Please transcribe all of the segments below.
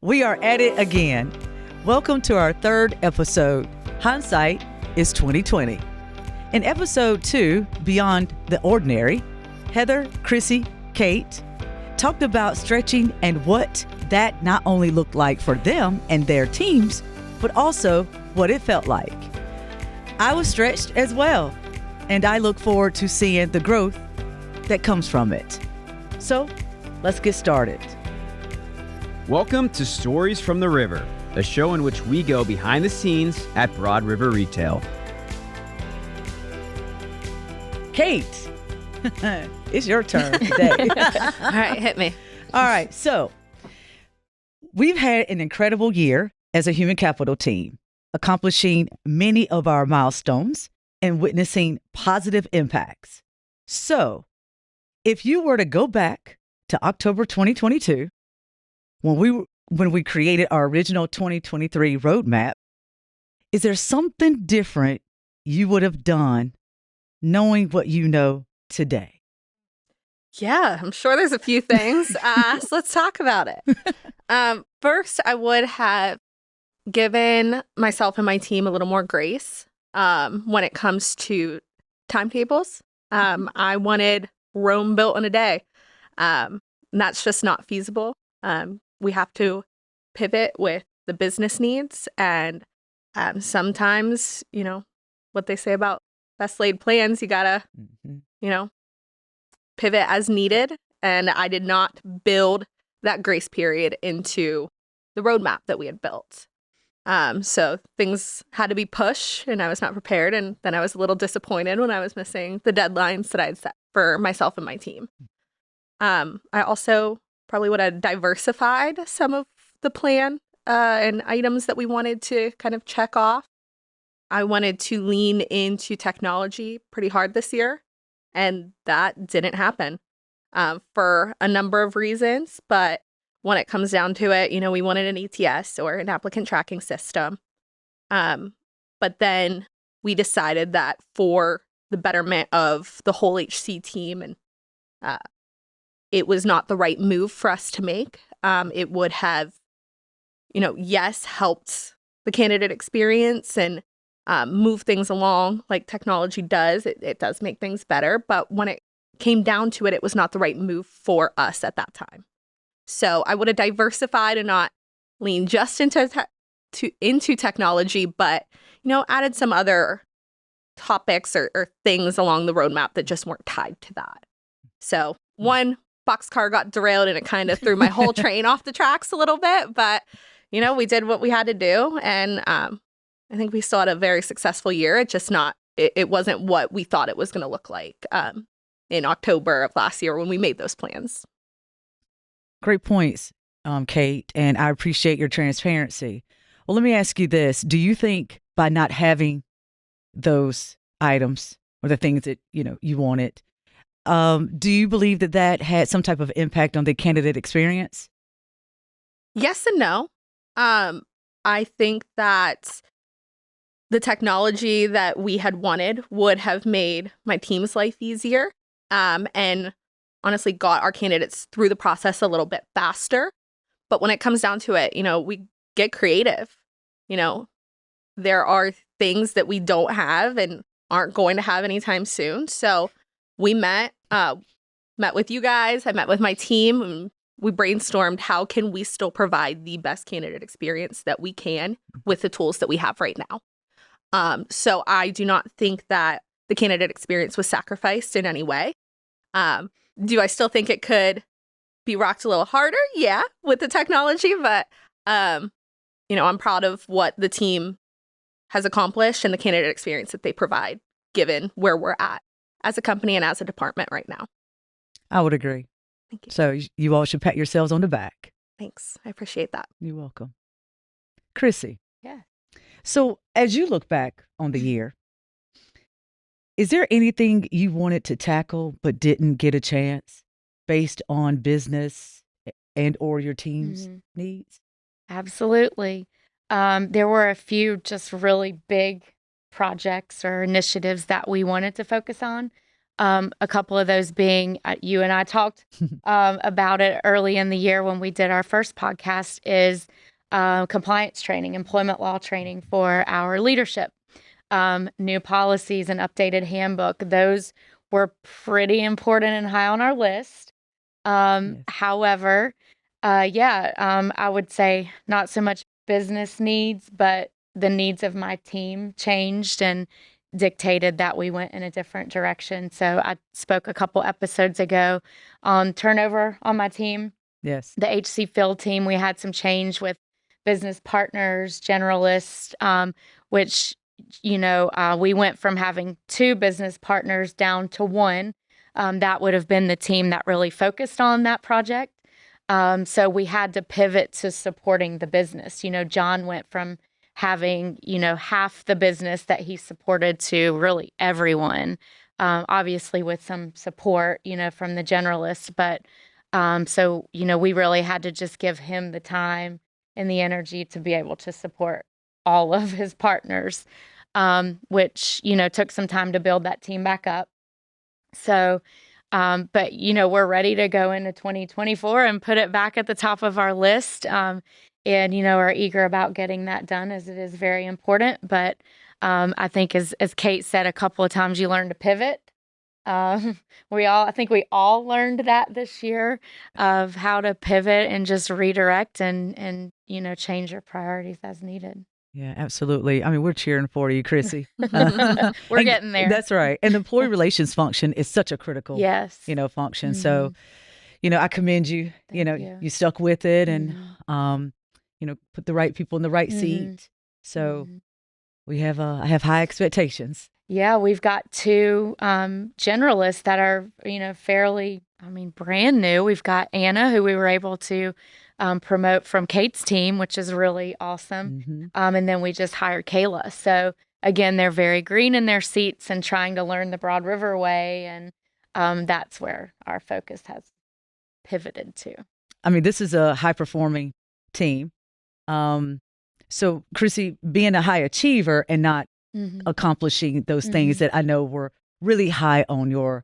We are at it again. Welcome to our third episode, Hindsight is 2020. In episode 2, Beyond the Ordinary, Heather, Krissy, Kate talked about stretching and what that not only looked like for them and their teams, but also what it felt like. I was stretched as well, and I look forward to seeing the growth that comes from it. So let's get started. Welcome to Stories from the River, a show in which we go behind the scenes at Broad River Retail. Kate, it's your turn today. All right, hit me. All right, so we've had an incredible year as a human capital team, accomplishing many of our milestones and witnessing positive impacts. So if you were to go back to October 2022, when we created our original 2023 roadmap, is there something different you would have done knowing what you know today? Yeah, I'm sure there's a few things. So let's talk about it. First, I would have given myself and my team a little more grace when it comes to timetables. I wanted Rome built in a day. That's just not feasible. We have to pivot with the business needs. And sometimes, what they say about best laid plans, you gotta, pivot as needed. And I did not build that grace period into the roadmap that we had built. So things had to be pushed and I was not prepared. And then I was a little disappointed when I was missing the deadlines that I had set for myself and my team. I also probably would have diversified some of the plan and items that we wanted to kind of check off. I wanted to lean into technology pretty hard this year, and that didn't happen for a number of reasons. But when it comes down to it, we wanted an ETS or an applicant tracking system. But then we decided that for the betterment of the whole HC team and it was not the right move for us to make. It would have, yes, helped the candidate experience and move things along like technology does. It does make things better. But when it came down to it, it was not the right move for us at that time. So I would have diversified and not leaned just into technology, but, added some other topics or things along the roadmap that just weren't tied to that. So one boxcar got derailed and it kind of threw my whole train off the tracks a little bit, but we did what we had to do, and I think we still had a very successful year. It wasn't what we thought it was going to look like in October of last year when we made those plans. Great points, Kate, and I appreciate your transparency. Well, let me ask you this. Do you think by not having those items or the things that you wanted, do you believe that had some type of impact on the candidate experience? Yes and no. I think that the technology that we had wanted would have made my team's life easier and honestly got our candidates through the process a little bit faster. But when it comes down to it, we get creative. There are things that we don't have and aren't going to have anytime soon. So we met with you guys. I met with my team, and we brainstormed how can we still provide the best candidate experience that we can with the tools that we have right now. So I do not think that the candidate experience was sacrificed in any way. Do I still think it could be rocked a little harder? Yeah, with the technology, but I'm proud of what the team has accomplished and the candidate experience that they provide, given where we're at as a company and as a department right now. I would agree. Thank you. So you all should pat yourselves on the back. Thanks. I appreciate that. You're welcome. Krissy. Yeah. So as you look back on the year, is there anything you wanted to tackle but didn't get a chance based on business and or your team's needs? Absolutely. There were a few just really big projects or initiatives that we wanted to focus on, A couple of those being, you and I talked about it early in the year when we did our first podcast, is compliance training, employment law training for our leadership, new policies and updated handbook. Those were pretty important and high on our list. Yes. However, I would say not so much business needs, but the needs of my team changed and dictated that we went in a different direction. So I spoke a couple episodes ago on turnover on my team. Yes. The HC field team, we had some change with business partners, generalists, which, we went from having 2 business partners down to 1. That would have been the team that really focused on that project. So we had to pivot to supporting the business. John went from having, half the business that he supported to really everyone, obviously with some support, from the generalist. But we really had to just give him the time and the energy to be able to support all of his partners, which, took some time to build that team back up. So, but, we're ready to go into 2024 and put it back at the top of our list. And, are eager about getting that done, as it is very important. But I think as Kate said a couple of times, you learn to pivot. I think we all learned that this year, of how to pivot and just redirect and change your priorities as needed. Yeah, absolutely. I mean, we're cheering for you, Krissy. We're getting there. That's right. And the employee relations function is such a critical, Yes. function. So, I commend you. Thank you. You stuck with it and, put the right people in the right seat. So I have high expectations. Yeah, we've got 2 generalists that are, fairly, brand new. We've got Anna, who we were able to promote from Kate's team, which is really awesome. And then we just hired Kayla. So again, they're very green in their seats and trying to learn the Broad River way. And that's where our focus has pivoted to. I mean, this is a high performing team. So Krissy, being a high achiever and not accomplishing those things that I know were really high on your,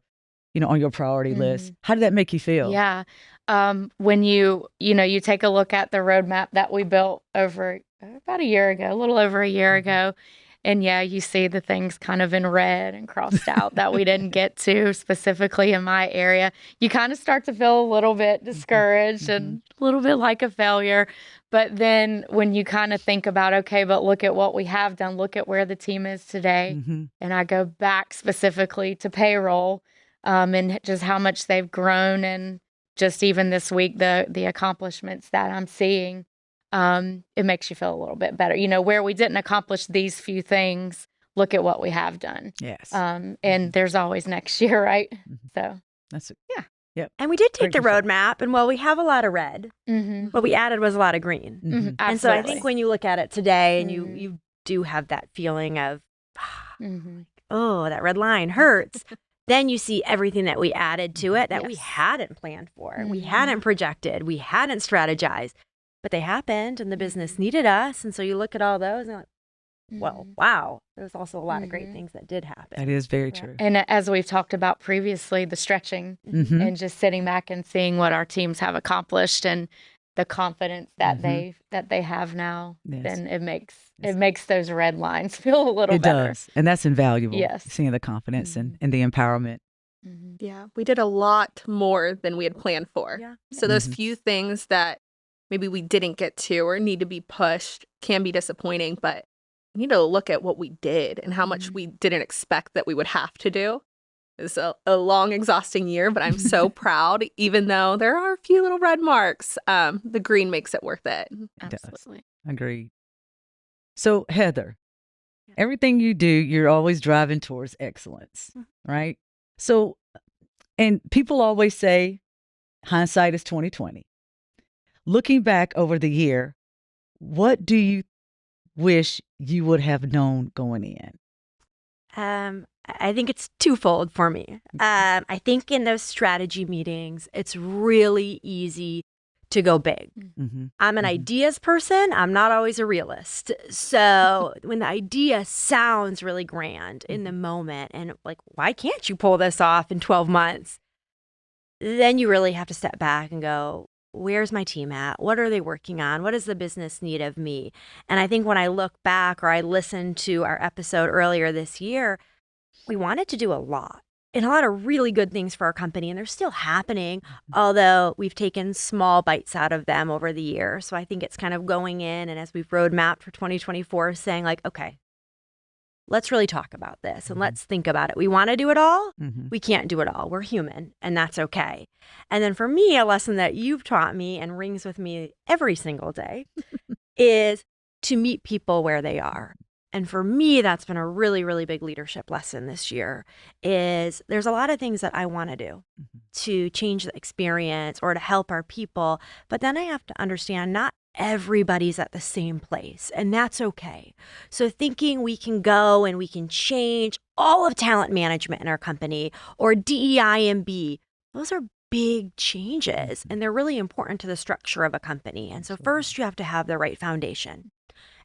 on your priority list, how did that make you feel? Yeah. When you take a look at the roadmap that we built over about a year ago, a little over a year ago, and you see the things kind of in red and crossed out that we didn't get to specifically in my area, you kind of start to feel a little bit discouraged and a little bit like a failure. But then when you kind of think about, okay, but look at what we have done, look at where the team is today. And I go back specifically to payroll, and just how much they've grown, and just even this week, the accomplishments that I'm seeing, it makes you feel a little bit better. Where we didn't accomplish these few things, look at what we have done. Yes. And there's always next year, right? So that's it. Yeah. Yep. And we did take the Great roadmap, and while we have a lot of red, what we added was a lot of green. And so I think when you look at it today, and you do have that feeling of, oh, that red line hurts. Then you see everything that we added to it that we hadn't planned for, we hadn't projected, we hadn't strategized, but they happened, and the business needed us. And so you look at all those and you're like, well, wow, there's also a lot of great things that did happen. That is very true. And as we've talked about previously, the stretching and just sitting back and seeing what our teams have accomplished and the confidence that they have now, then it makes those red lines feel a little better. It does. And that's invaluable. Yes. Seeing the confidence and the empowerment. Yeah, we did a lot more than we had planned for. Yeah. So those few things that maybe we didn't get to or need to be pushed can be disappointing, but you need to look at what we did and how much we didn't expect that we would have to do. It's a long, exhausting year, but I'm so proud, even though there are a few little red marks. The green makes it worth it. Absolutely. Agreed. So, Heather, everything you do, you're always driving towards excellence, right? So, and people always say, hindsight is 2020. Looking back over the year, what do you wish you would have known going in? I think it's twofold for me. I think in those strategy meetings, it's really easy to go big. I'm an ideas person. I'm not always a realist. So when the idea sounds really grand in the moment and like, why can't you pull this off in 12 months? Then you really have to step back and go, where's my team at? What are they working on? What does the business need of me? And I think when I look back or I listened to our episode earlier this year, we wanted to do a lot. And a lot of really good things for our company, and they're still happening, although we've taken small bites out of them over the year. So I think it's kind of going in, and as we've roadmapped for 2024, saying like, okay, let's really talk about this and let's think about it. We want to do it all. We can't do it all. We're human, and that's okay. And then for me, a lesson that you've taught me and rings with me every single day is to meet people where they are. And for me, that's been a really, really big leadership lesson this year is there's a lot of things that I want to do to change the experience or to help our people. But then I have to understand not everybody's at the same place, and that's okay. So thinking we can go and we can change all of talent management in our company or DEI and B, those are big changes, and they're really important to the structure of a company. And so first you have to have the right foundation.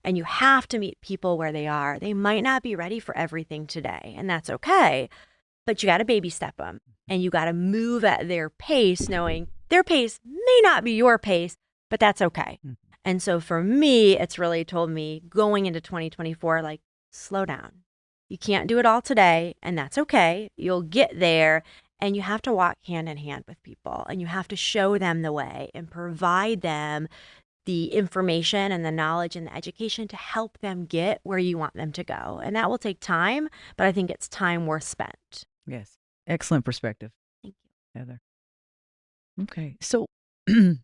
And you have to meet people where they are. They might not be ready for everything today, and that's okay. But you got to baby step them, and you got to move at their pace, knowing their pace may not be your pace, but that's okay. And so for me, it's really told me going into 2024, like, slow down. You can't do it all today, and that's okay. You'll get there, and you have to walk hand in hand with people, and you have to show them the way and provide them the information and the knowledge and the education to help them get where you want them to go. And that will take time, but I think it's time worth spent. Yes. Excellent perspective. Thank you, Heather. Okay. So I'm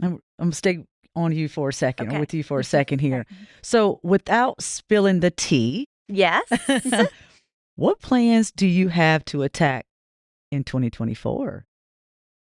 going to stay on you for a second, or with you for a second here. So without spilling the tea. Yes. What plans do you have to attack in 2024?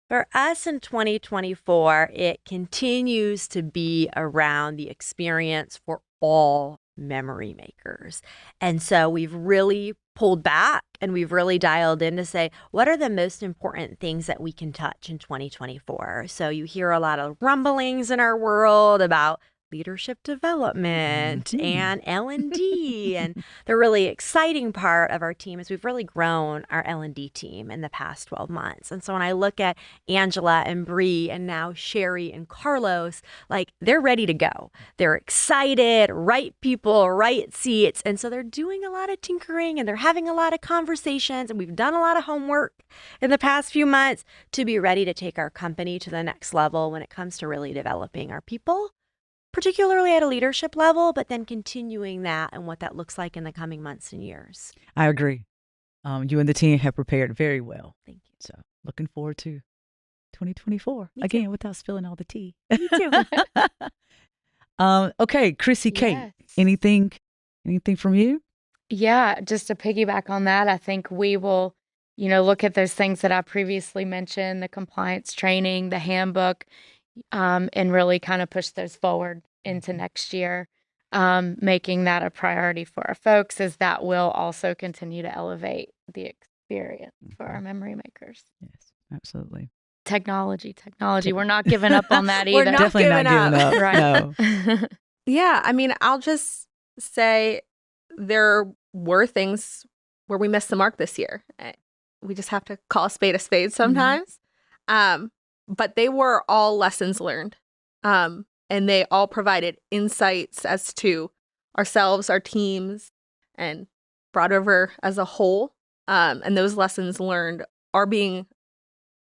For us in 2024, it continues to be around the experience for all memory makers. And so we've really pulled back and we've really dialed in to say, what are the most important things that we can touch in 2024? So you hear a lot of rumblings in our world about leadership development and L&D. And the really exciting part of our team is we've really grown our L&D team in the past 12 months. And so when I look at Angela and Bree and now Sherry and Carlos, like they're ready to go. They're excited, right people, right seats. And so they're doing a lot of tinkering and they're having a lot of conversations. And we've done a lot of homework in the past few months to be ready to take our company to the next level when it comes to really developing our people, particularly at a leadership level, but then continuing that and what that looks like in the coming months and years. I agree. You and the team have prepared very well. Thank you. So looking forward to 2024. Me Again, too. without spilling all the tea. Me too. Okay, Krissy, Kate, Yes. anything from you? Yeah, just to piggyback on that, I think we will, look at those things that I previously mentioned, the compliance training, the handbook, and really kind of push those forward into next year, making that a priority for our folks, as that will also continue to elevate the experience for our memory makers. Yes, absolutely. Technology. We're not giving up on that either. We're not Definitely not giving giving up. Right. No. Yeah, I mean, I'll just say there were things where we missed the mark this year. We just have to call a spade sometimes. But they were all lessons learned. And they all provided insights as to ourselves, our teams, and Broad River as a whole. And those lessons learned are being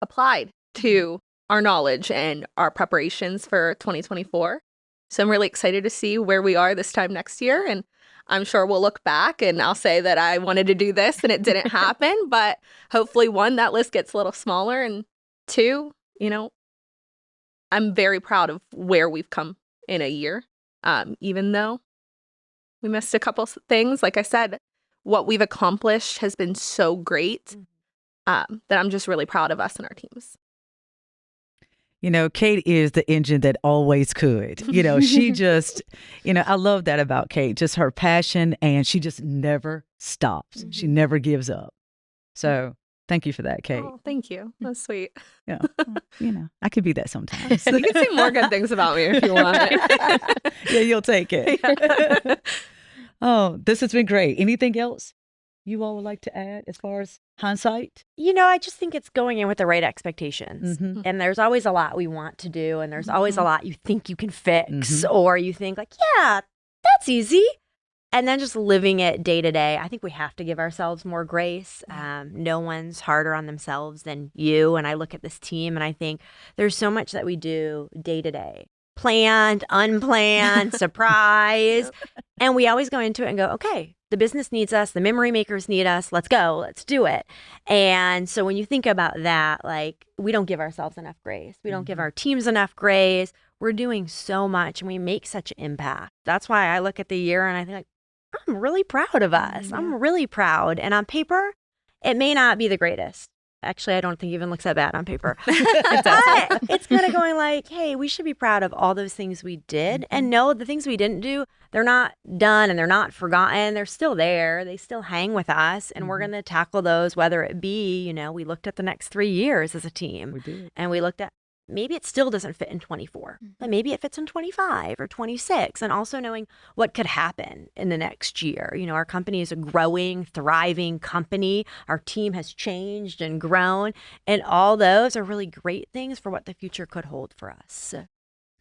applied to our knowledge and our preparations for 2024. So I'm really excited to see where we are this time next year. And I'm sure we'll look back and I'll say that I wanted to do this and it didn't happen. But hopefully, one, that list gets a little smaller. And two, I'm very proud of where we've come in a year. Even though we missed a couple things, like I said, what we've accomplished has been so great that I'm just really proud of us and our teams. Kate is the engine that always could. She just, I love that about Kate, just her passion, and she just never stops. She never gives up. So Thank you for that, Kate. Oh, thank you. That's sweet. Yeah. I could be that sometimes. You can say more good things about me if you want. Yeah, you'll take it. Yeah. Oh, this has been great. Anything else you all would like to add as far as hindsight? I just think it's going in with the right expectations. Mm-hmm. And there's always a lot we want to do. And there's always a lot you think you can fix, or you think like, yeah, that's easy. And then just living it day to day. I think we have to give ourselves more grace. No one's harder on themselves than you. And I look at this team and I think there's so much that we do day to day. Planned, unplanned, surprise. And we always go into it and go, okay, the business needs us. The memory makers need us. Let's go. Let's do it. And so when you think about that, like, we don't give ourselves enough grace. We don't give our teams enough grace. We're doing so much and we make such an impact. That's why I look at the year and I think, like, I'm really proud of us. I'm really proud. And on paper, it may not be the greatest. Actually, I don't think it even looks that bad on paper. But it's kind of going like, hey, we should be proud of all those things we did. And no, the things we didn't do, they're not done and they're not forgotten. They're still there. They still hang with us. And we're going to tackle those, whether it be, we looked at the next 3 years as a team. We did. And we looked at, maybe it still doesn't fit in 24, but maybe it fits in 25 or 26. And also knowing what could happen in the next year. Our company is a growing, thriving company. Our team has changed and grown. And all those are really great things for what the future could hold for us.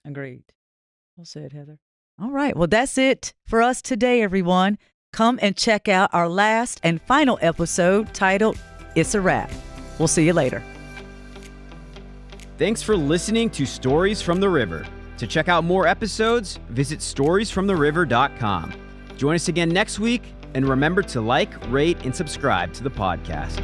Agreed. Well said, Heather. All right. Well, that's it for us today, everyone. Come and check out our last and final episode titled It's a Wrap. We'll see you later. Thanks for listening to Stories from the River. To check out more episodes, visit storiesfromtheriver.com. Join us again next week, and remember to like, rate, and subscribe to the podcast.